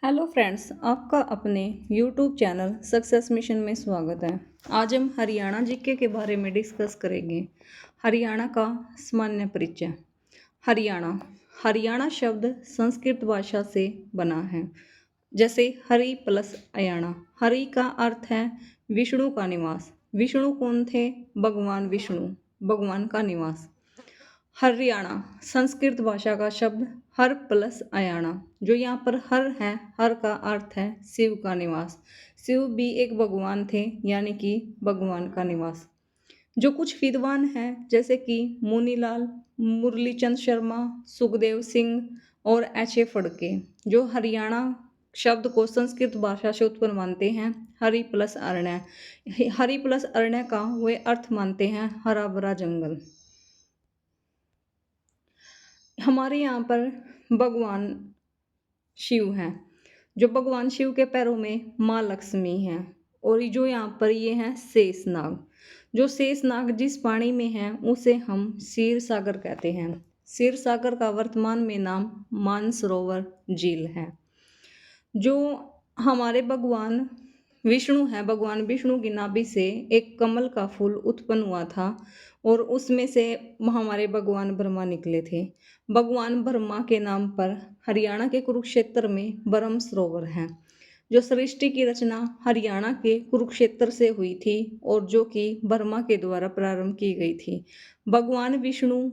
Hello friends, आपका अपने YouTube channel success mission में स्वागत है। आज हम हरियाणा जीके के बारे में डिस्कस करेंगे। हरियाणा का सामान्य परिचय। हरियाणा हरियाणा शब्द संस्कृत भाषा से बना है, जैसे हरि प्लस अयाणा। हरि का अर्थ है विष्णु का निवास। विष्णु कौन थे? भगवान विष्णु, भगवान का निवास। हरियाणा संस्कृत भाषा का शब्द हर प्लस अयाणा। जो यहाँ पर हर है, हर का अर्थ है शिव का निवास। शिव भी एक भगवान थे, यानी कि भगवान का निवास। जो कुछ विद्वान हैं जैसे कि मुनीलाल, मुरलीचंद शर्मा, सुखदेव सिंह और एच ए फड़के, जो हरियाणा शब्द को संस्कृत भाषा से उत्पन्न मानते हैं हरि प्लस अरण्य। हरि प्लस अरण्य का वे अर्थ मानते हैं हरा भरा जंगल। हमारे यहाँ पर भगवान शिव हैं। जो भगवान शिव के पैरों में माँ लक्ष्मी हैं। और जो यहाँ पर ये हैं शेषनाग। जो शेषनाग जिस पानी में हैं उसे हम क्षीर सागर कहते हैं। क्षीर सागर का वर्तमान में नाम मानसरोवर झील है। जो हमारे भगवान विष्णु है, भगवान विष्णु की नाभि से एक कमल का फूल उत्पन्न हुआ था और उसमें से हमारे भगवान ब्रह्मा निकले थे। भगवान ब्रह्मा के नाम पर हरियाणा के कुरुक्षेत्र में ब्रह्म सरोवर है। जो सृष्टि की रचना हरियाणा के कुरुक्षेत्र से हुई थी और जो कि ब्रह्मा के द्वारा प्रारंभ की गई थी। भगवान विष्णु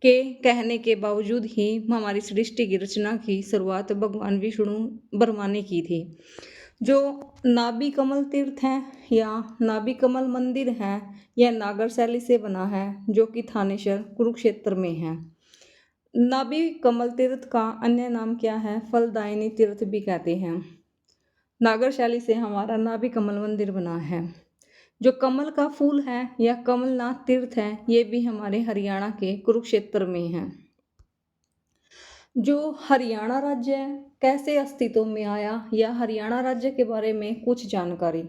के कहने के बावजूद ही हमारी सृष्टि की रचना की शुरुआत भगवान विष्णु ब्रह्मा ने की थी। जो नाभि कमल तीर्थ है या नाभि कमल मंदिर है, यह नागर शैली से बना है, जो कि थानेसर कुरुक्षेत्र में है। नाभि कमल तीर्थ का अन्य नाम क्या है? फलदायिनी तीर्थ भी कहते हैं। नागर शैली से हमारा नाभि कमल मंदिर बना है। जो कमल का फूल है या कमलनाथ तीर्थ है, ये भी हमारे हरियाणा के कुरुक्षेत्र में है। जो हरियाणा राज्य कैसे अस्तित्व में आया या हरियाणा राज्य के बारे में कुछ जानकारी।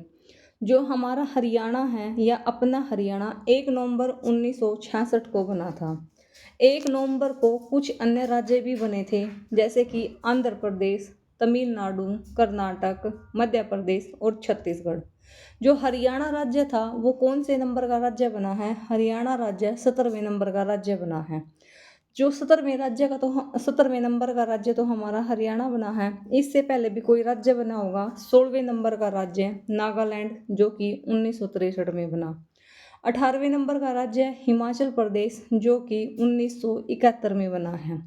जो हमारा हरियाणा है या अपना हरियाणा 1 नवंबर 1966 को बना था। 1 नवंबर को कुछ अन्य राज्य भी बने थे, जैसे कि आंध्र प्रदेश, तमिलनाडु, कर्नाटक, मध्य प्रदेश और छत्तीसगढ़। जो हरियाणा राज्य था वो कौन से नंबर का राज्य बना है? हरियाणा राज्य 17वें नंबर का राज्य बना है। जो 17वें नंबर का राज्य तो हमारा हरियाणा बना है। इससे पहले भी कोई राज्य बना होगा। 16वें नंबर का राज्य नागालैंड, जो कि 1963 में बना। 18वें नंबर का राज्य हिमाचल प्रदेश, जो कि 1971 में बना है।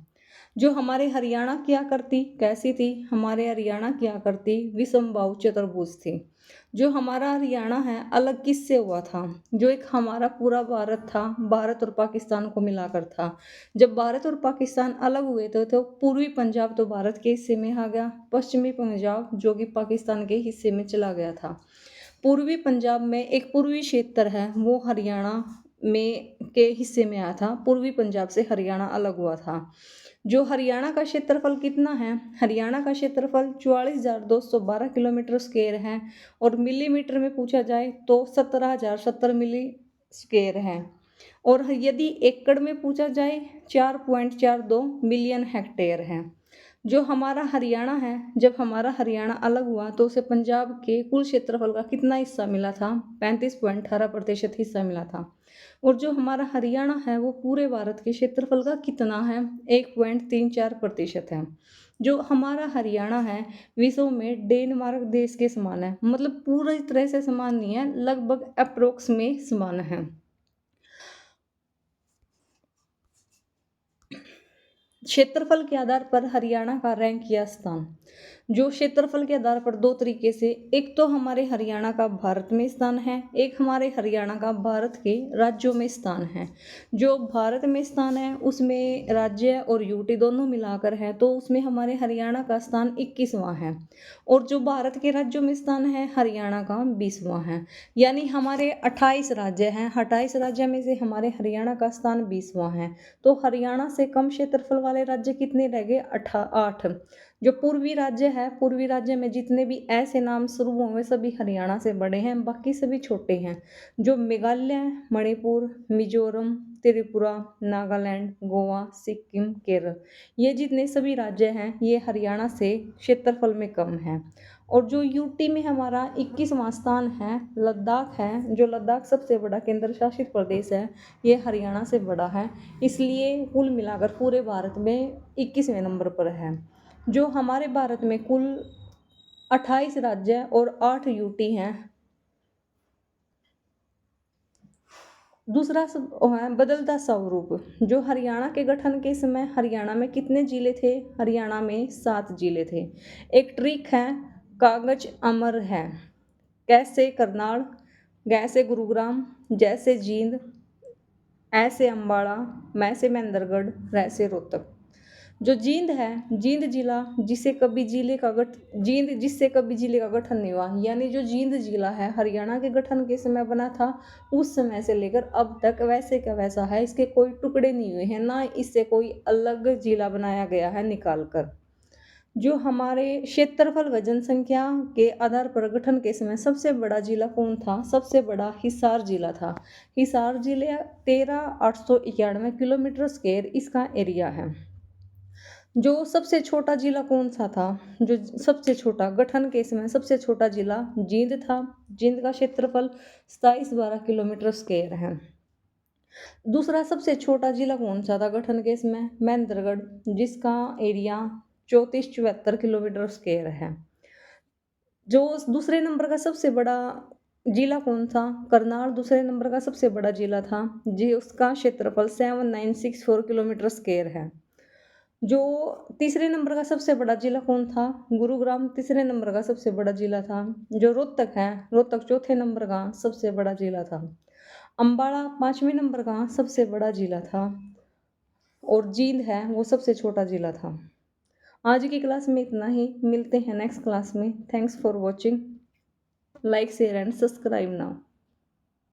जो हमारे हरियाणा क्या करती, कैसी थी? हमारे हरियाणा क्या करती? विषमबाहु चतुर्भुज थी। जो हमारा हरियाणा है अलग किससे हुआ था? जो एक हमारा पूरा भारत था, भारत और पाकिस्तान को मिलाकर था। जब भारत और पाकिस्तान अलग हुए थे तो पूर्वी पंजाब तो भारत के हिस्से में आ गया, पश्चिमी पंजाब जो कि पाकिस्तान के हिस्से में चला गया था। पूर्वी पंजाब में एक पूर्वी क्षेत्र है, वो हरियाणा में के हिस्से में आया था। पूर्वी पंजाब से हरियाणा अलग हुआ था। जो हरियाणा का क्षेत्रफल कितना है? हरियाणा का क्षेत्रफल 44,212 किलोमीटर स्क्वायर है और मिलीमीटर में पूछा जाए तो 17,070 मिली स्क्वायर है। और यदि एकड़ में पूछा जाए 4.42 मिलियन हेक्टेयर है। जो हमारा हरियाणा है, जब हमारा हरियाणा अलग हुआ तो उसे पंजाब के कुल क्षेत्रफल का कितना हिस्सा मिला था? 35.18% हिस्सा मिला था। और जो हमारा हरियाणा है वो पूरे भारत के क्षेत्रफल का कितना है? 1.34% है। जो हमारा हरियाणा है विश्व में डेनमार्क देश के समान है, मतलब पूरी तरह से समान नहीं है, लगभग अप्रोक्स में समान है। क्षेत्रफल के आधार पर हरियाणा का रैंक या स्थान। जो क्षेत्रफल के आधार पर दो तरीके से, एक तो हमारे हरियाणा का भारत में स्थान है, एक हमारे हरियाणा का भारत के राज्यों में स्थान है। जो भारत में स्थान है उसमें राज्य और यूटी दोनों मिलाकर है, तो उसमें हमारे हरियाणा का स्थान 21वां है। और जो भारत के राज्यों में स्थान है हरियाणा का 20वां है। यानी हमारे 28 राज्य हैं, 28 राज्य में से हमारे हरियाणा का स्थान 20वां है। तो हरियाणा से कम क्षेत्रफल वाले राज्य कितने रह गए? 8। जो पूर्वी राज्य है, पूर्वी राज्य में जितने भी ऐसे नाम शुरू हुए सभी हरियाणा से बड़े हैं, बाकी सभी छोटे हैं। जो मेघालय, मणिपुर, मिजोरम, त्रिपुरा, नागालैंड, गोवा, सिक्किम, केरल। ये जितने सभी राज्य हैं ये हरियाणा से क्षेत्रफल में कम हैं। और जो यूटी में हमारा 21वां स्थान है, लद्दाख है, जो लद्दाख सबसे बड़ा केंद्र शासित प्रदेश है, ये हरियाणा से बड़ा है। इसलिए कुल मिलाकर पूरे भारत में 21वें नंबर पर है। जो हमारे भारत में कुल 28 राज्य और 8 यूटी हैं। दूसरा है बदलता स्वरूप। जो हरियाणा के गठन के समय हरियाणा में कितने जिले थे? हरियाणा में 7 जिले थे। एक ट्रिक है, कागज अमर है। कैसे? करनाल, गैसे गुरुग्राम, जैसे जींद, ऐसे अम्बाड़ा, मैसे महेंद्रगढ़, रैसे रोहतक। जो जींद है, जींद जिला जिसे कभी जिले का जींद जिससे कभी जिले का गठन नहीं हुआ, यानी जो जींद जिला है हरियाणा के गठन के समय बना था, उस समय से लेकर अब तक वैसे का वैसा है। इसके कोई टुकड़े नहीं हुए हैं, ना इससे कोई अलग जिला बनाया गया है निकाल कर। जो हमारे क्षेत्रफल व जनसंख्या के आधार पर गठन के समय सबसे बड़ा जिला कौन था? सबसे बड़ा हिसार जिला था। हिसार जिले 13,891 किलोमीटर स्क्वायर इसका एरिया है। जो सबसे छोटा जिला कौन सा था? जो सबसे छोटा गठन के समय सबसे छोटा जिला जींद था। जींद का क्षेत्रफल 2712 किलोमीटर स्क्वायर है। दूसरा सबसे छोटा जिला कौन सा था गठन के समय? महेंद्रगढ़, जिसका एरिया 3474 किलोमीटर स्क्वायर है। जो दूसरे नंबर का सबसे बड़ा जिला कौन था? करनाल दूसरे नंबर का सबसे बड़ा जिला था, जी उसका क्षेत्रफल 7964 किलोमीटर स्क्वायर है। जो तीसरे नंबर का सबसे बड़ा जिला कौन था? गुरुग्राम तीसरे नंबर का सबसे बड़ा जिला था। जो रोहतक है, रोहतक चौथे नंबर का सबसे बड़ा जिला था। अम्बाड़ा 5वें नंबर का सबसे बड़ा जिला था। और जींद है वो सबसे छोटा जिला था। आज की क्लास में इतना ही, मिलते हैं नेक्स्ट क्लास में। Thanks for watching, like share and subscribe now.